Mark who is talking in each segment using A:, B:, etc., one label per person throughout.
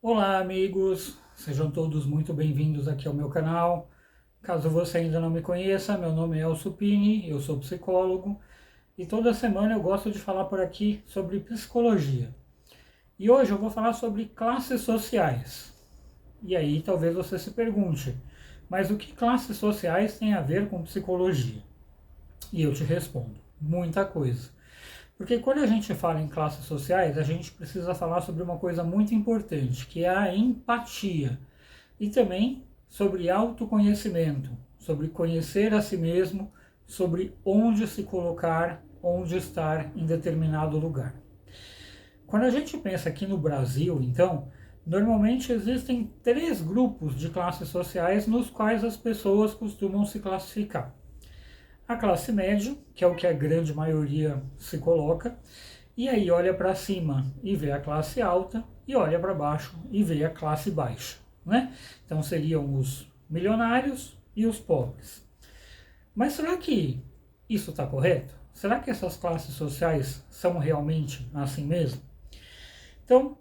A: Olá, amigos! Sejam todos muito bem-vindos aqui ao meu canal. Caso você ainda não me conheça, meu nome é Elcio Pini, eu sou psicólogo e toda semana eu gosto de falar por aqui sobre psicologia. E hoje eu vou falar sobre classes sociais. E aí talvez você se pergunte, mas o que classes sociais tem a ver com psicologia? E eu te respondo, muita coisa. Porque quando a gente fala em classes sociais, a gente precisa falar sobre uma coisa muito importante, que é a empatia. E também sobre autoconhecimento, sobre conhecer a si mesmo, sobre onde se colocar, onde estar em determinado lugar. Quando a gente pensa aqui no Brasil, então, normalmente existem três grupos de classes sociais nos quais as pessoas costumam se classificar. A classe média, que é o que a grande maioria se coloca, e aí olha para cima e vê a classe alta, e olha para baixo e vê a classe baixa, né? Então seriam os milionários e os pobres. Mas será que isso está correto? Será que essas classes sociais são realmente assim mesmo? Então,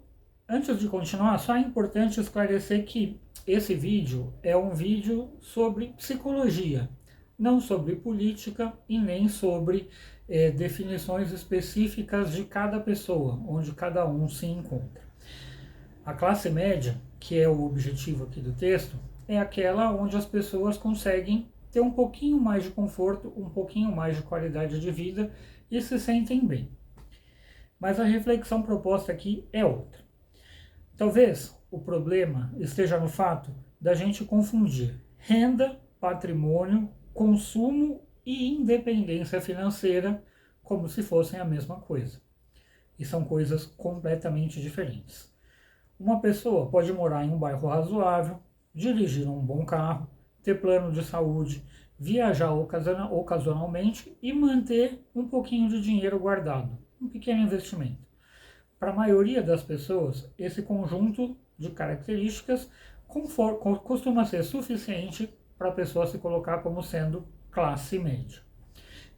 A: antes de continuar, só é importante esclarecer que esse vídeo é um vídeo sobre psicologia, não sobre política e nem sobre definições específicas de cada pessoa, onde cada um se encontra. A classe média, que é o objetivo aqui do texto, é aquela onde as pessoas conseguem ter um pouquinho mais de conforto, um pouquinho mais de qualidade de vida e se sentem bem. Mas a reflexão proposta aqui é outra. Talvez o problema esteja no fato da gente confundir renda, patrimônio, consumo e independência financeira como se fossem a mesma coisa. E são coisas completamente diferentes. Uma pessoa pode morar em um bairro razoável, dirigir um bom carro, ter plano de saúde, viajar ocasionalmente e manter um pouquinho de dinheiro guardado, um pequeno investimento. Para a maioria das pessoas, esse conjunto de características costuma ser suficiente para a pessoa se colocar como sendo classe média.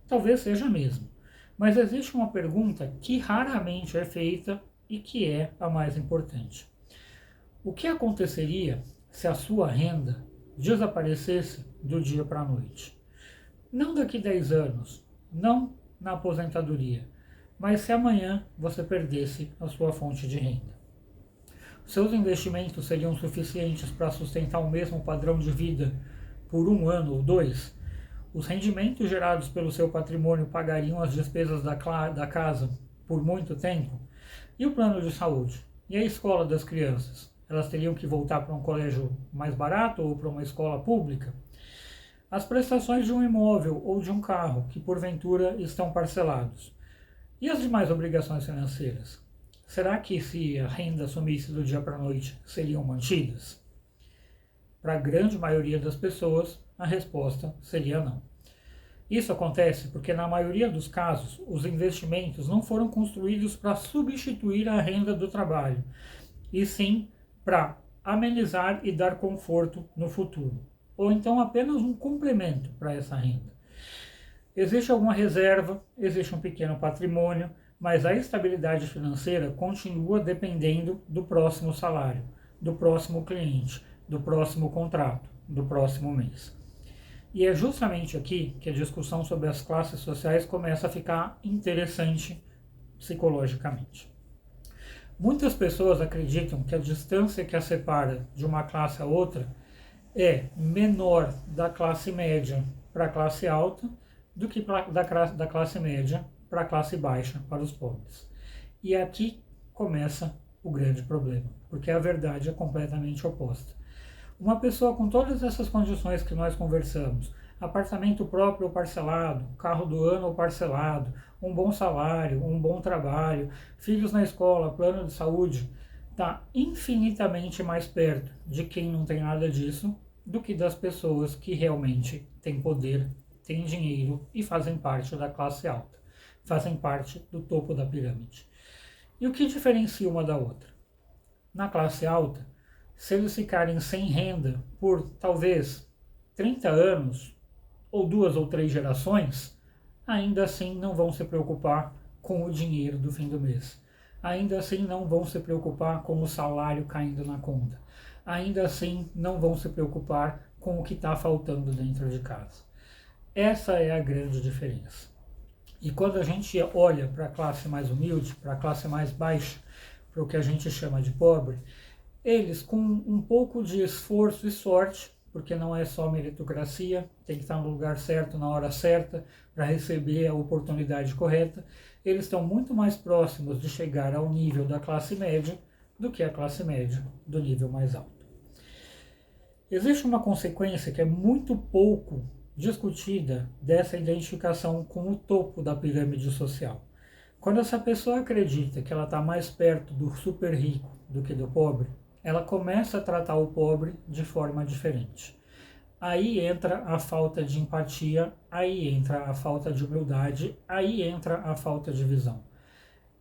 A: Talvez seja mesmo, mas existe uma pergunta que raramente é feita e que é a mais importante. O que aconteceria se a sua renda desaparecesse do dia para a noite? Não daqui 10 anos, não na aposentadoria, mas se amanhã você perdesse a sua fonte de renda. Seus investimentos seriam suficientes para sustentar o mesmo padrão de vida por um ano ou dois? Os rendimentos gerados pelo seu patrimônio pagariam as despesas da casa por muito tempo? E o plano de saúde? E a escola das crianças? Elas teriam que voltar para um colégio mais barato ou para uma escola pública? As prestações de um imóvel ou de um carro, que porventura estão parcelados. E as demais obrigações financeiras? Será que se a renda sumisse do dia para a noite, seriam mantidas? Para a grande maioria das pessoas, a resposta seria não. Isso acontece porque, na maioria dos casos, os investimentos não foram construídos para substituir a renda do trabalho, e sim para amenizar e dar conforto no futuro, ou então apenas um complemento para essa renda. Existe alguma reserva, existe um pequeno patrimônio, mas a estabilidade financeira continua dependendo do próximo salário, do próximo cliente, do próximo contrato, do próximo mês. E é justamente aqui que a discussão sobre as classes sociais começa a ficar interessante psicologicamente. Muitas pessoas acreditam que a distância que a separa de uma classe a outra é menor da classe média para a classe alta do que da classe média para a classe baixa, para os pobres. E aqui começa o grande problema, porque a verdade é completamente oposta. Uma pessoa com todas essas condições que nós conversamos, apartamento próprio ou parcelado, carro do ano ou parcelado, um bom salário, um bom trabalho, filhos na escola, plano de saúde, está infinitamente mais perto de quem não tem nada disso do que das pessoas que realmente têm poder, têm dinheiro e fazem parte da classe alta, fazem parte do topo da pirâmide. E o que diferencia uma da outra? Na classe alta, se eles ficarem sem renda por talvez 30 anos, ou 2 ou 3 gerações, ainda assim não vão se preocupar com o dinheiro do fim do mês. ainda assim não vão se preocupar com o salário caindo na conta, ainda assim não vão se preocupar com o que está faltando dentro de casa. Essa é a grande diferença. E quando a gente olha para a classe mais humilde, para a classe mais baixa, para o que a gente chama de pobre, eles com um pouco de esforço e sorte, porque não é só meritocracia, tem que estar no lugar certo, na hora certa, para receber a oportunidade correta, eles estão muito mais próximos de chegar ao nível da classe média do que a classe média do nível mais alto. Existe uma consequência que é muito pouco discutida dessa identificação com o topo da pirâmide social. Quando essa pessoa acredita que ela está mais perto do super rico do que do pobre, ela começa a tratar o pobre de forma diferente. Aí entra a falta de empatia, aí entra a falta de humildade, aí entra a falta de visão.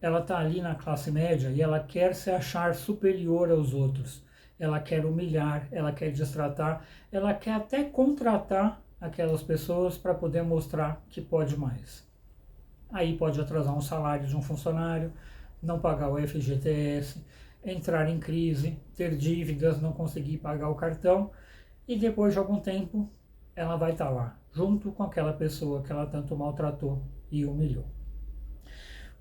A: Ela está ali na classe média e ela quer se achar superior aos outros. Ela quer humilhar, ela quer destratar, ela quer até contratar aquelas pessoas para poder mostrar que pode mais. Aí pode atrasar um salário de um funcionário, não pagar o FGTS, entrar em crise, ter dívidas, não conseguir pagar o cartão e depois de algum tempo ela vai estar lá, junto com aquela pessoa que ela tanto maltratou e humilhou.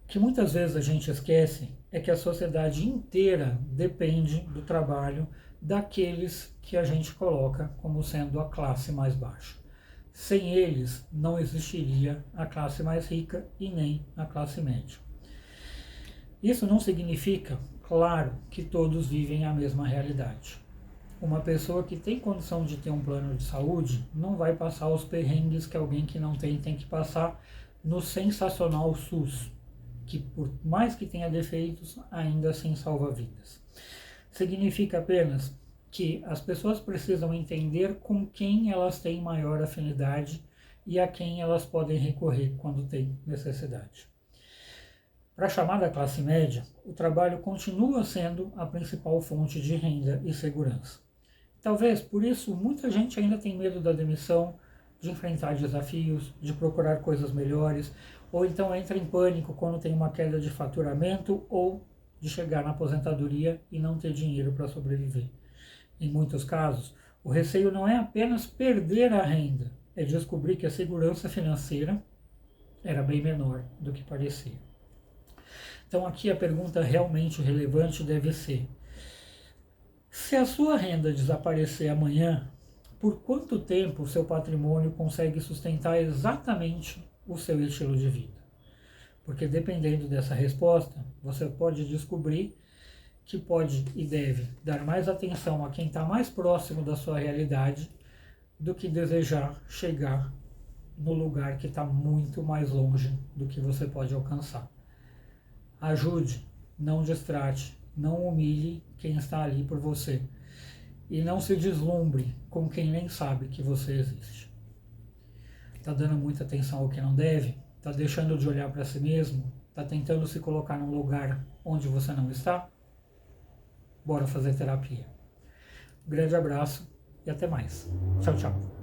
A: O que muitas vezes a gente esquece é que a sociedade inteira depende do trabalho daqueles que a gente coloca como sendo a classe mais baixa. Sem eles não existiria a classe mais rica e nem a classe média. Isso não significa, claro, que todos vivem a mesma realidade. Uma pessoa que tem condição de ter um plano de saúde não vai passar os perrengues que alguém que não tem que passar no sensacional SUS, que por mais que tenha defeitos, ainda assim salva vidas. Significa apenas que as pessoas precisam entender com quem elas têm maior afinidade e a quem elas podem recorrer quando têm necessidade. Para a chamada classe média, o trabalho continua sendo a principal fonte de renda e segurança. Talvez por isso muita gente ainda tem medo da demissão, de enfrentar desafios, de procurar coisas melhores, ou então entra em pânico quando tem uma queda de faturamento ou de chegar na aposentadoria e não ter dinheiro para sobreviver. Em muitos casos, o receio não é apenas perder a renda, é descobrir que a segurança financeira era bem menor do que parecia. Então aqui a pergunta realmente relevante deve ser: se a sua renda desaparecer amanhã, por quanto tempo o seu patrimônio consegue sustentar exatamente o seu estilo de vida? Porque dependendo dessa resposta, você pode descobrir que pode e deve dar mais atenção a quem está mais próximo da sua realidade do que desejar chegar no lugar que está muito mais longe do que você pode alcançar. Ajude, não distrate, não humilhe quem está ali por você e não se deslumbre com quem nem sabe que você existe. Está dando muita atenção ao que não deve? Está deixando de olhar para si mesmo? Está tentando se colocar num lugar onde você não está? Bora fazer terapia. Um grande abraço e até mais. Tchau, tchau.